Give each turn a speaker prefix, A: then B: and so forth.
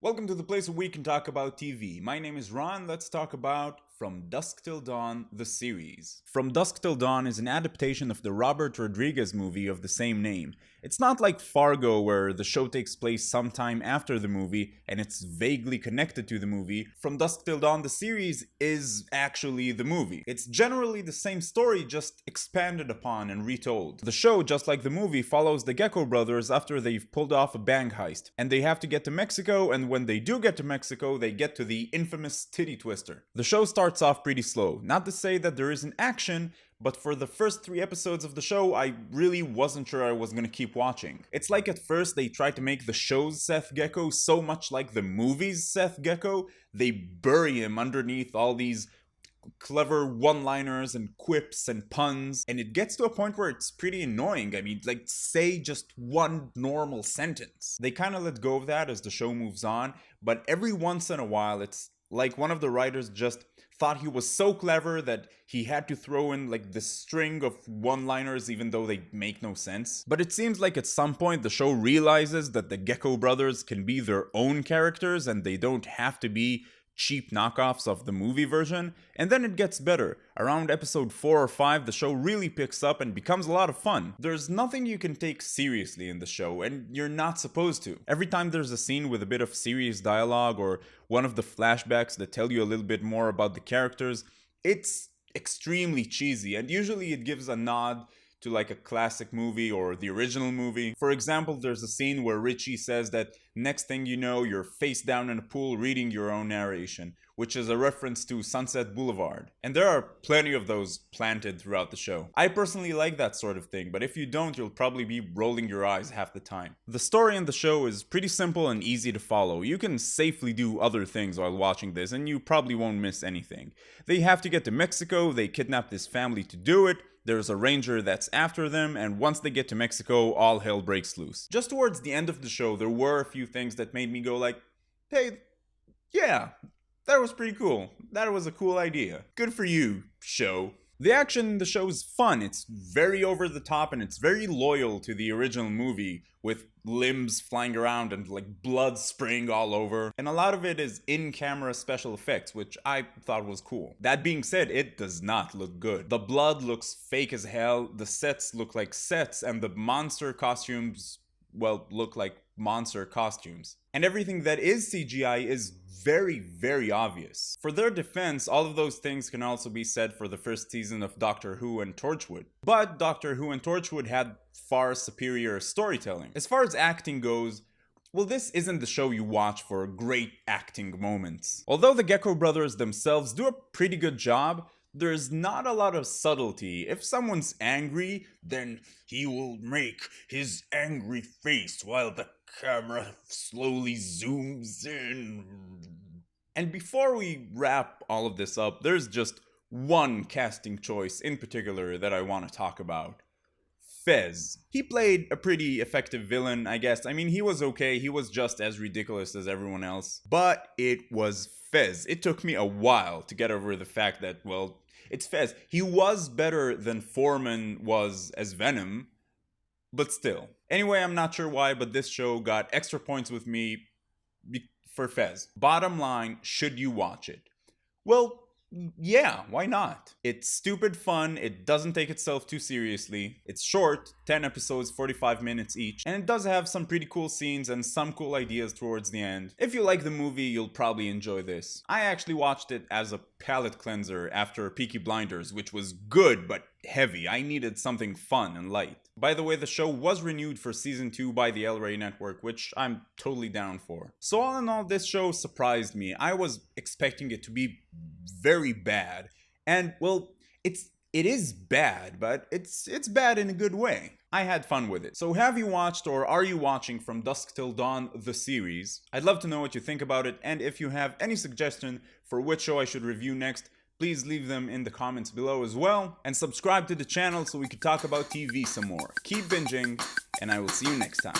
A: Welcome to the place where we can talk about TV. My name is Ron. Let's talk about From Dusk Till Dawn, the series. From Dusk Till Dawn is an adaptation of the Robert Rodriguez movie of the same name. It's not like Fargo, where the show takes place sometime after the movie and it's vaguely connected to the movie. From Dusk Till Dawn, the series is actually the movie. It's generally the same story, just expanded upon and retold. The show, just like the movie, follows the Gecko brothers after they've pulled off a bank heist, and they have to get to Mexico, and when they do get to Mexico, they get to the infamous titty twister. The show starts off pretty slow. Not to say that there isn't action, but for the first 3 episodes of the show, I really wasn't sure I was gonna keep watching. It's like at first they tried to make the show's Seth Gecko so much like the movie's Seth Gecko, they bury him underneath all these clever one-liners and quips and puns, and it gets to a point where it's pretty annoying. I mean, like, say just one normal sentence. They kind of let go of that as the show moves on, but every once in a while it's like one of the writers just thought he was so clever that he had to throw in like this string of one-liners even though they make no sense. But it seems like at some point the show realizes that the Gecko brothers can be their own characters and they don't have to be cheap knockoffs of the movie version, and then it gets better. Around episode 4 or 5, the show really picks up and becomes a lot of fun. There's nothing you can take seriously in the show, and you're not supposed to. Every time there's a scene with a bit of serious dialogue or one of the flashbacks that tell you a little bit more about the characters, it's extremely cheesy, and usually it gives a nod to like a classic movie or the original movie. For example, there's a scene where Richie says that next thing you know, you're face down in a pool reading your own narration, which is a reference to Sunset Boulevard. And there are plenty of those planted throughout the show. I personally like that sort of thing, but if you don't, you'll probably be rolling your eyes half the time. The story in the show is pretty simple and easy to follow. You can safely do other things while watching this, and you probably won't miss anything. They have to get to Mexico, they kidnap this family to do it, there's a ranger that's after them, and once they get to Mexico, all hell breaks loose. Just towards the end of the show, there were a few things that made me go like, hey, yeah, that was pretty cool. That was a cool idea. Good for you, show. The action in the show is fun, it's very over the top, and it's very loyal to the original movie, with limbs flying around and like blood spraying all over. And a lot of it is in-camera special effects, which I thought was cool. That being said, it does not look good. The blood looks fake as hell, the sets look like sets, and the monster costumes, well, look like monster costumes. And everything that is CGI is very, very obvious. For their defense, all of those things can also be said for the first season of Doctor Who and Torchwood. But Doctor Who and Torchwood had far superior storytelling. As far as acting goes, well, this isn't the show you watch for great acting moments. Although the Gecko brothers themselves do a pretty good job, there's not a lot of subtlety. If someone's angry, then he will make his angry face while the camera slowly zooms in. And before we wrap all of this up, there's just one casting choice in particular that I want to talk about. Fez. He played a pretty effective villain, I guess. I mean, he was okay. He was just as ridiculous as everyone else. But it was Fez. It took me a while to get over the fact that, well, it's Fez. He was better than Foreman was as Venom, but still. Anyway, I'm not sure why, but this show got extra points with me for Fez. Bottom line, should you watch it? Well, yeah, why not? It's stupid fun, it doesn't take itself too seriously, it's short, 10 episodes, 45 minutes each, and it does have some pretty cool scenes and some cool ideas towards the end. If you like the movie, you'll probably enjoy this. I actually watched it as a palate cleanser after Peaky Blinders, which was good but heavy. I needed something fun and light. By the way, the show was renewed for season 2 by the El Rey Network, which I'm totally down for. So all in all, this show surprised me. I was expecting it to be very bad, and well, it is bad, but it's bad in a good way. I had fun with it. So have you watched or are you watching From Dusk Till Dawn, the series? I'd love to know what you think about it, and if you have any suggestion for which show I should review next, please leave them in the comments below as well, and subscribe to the channel so we could talk about TV some more. Keep binging, and I will see you next time.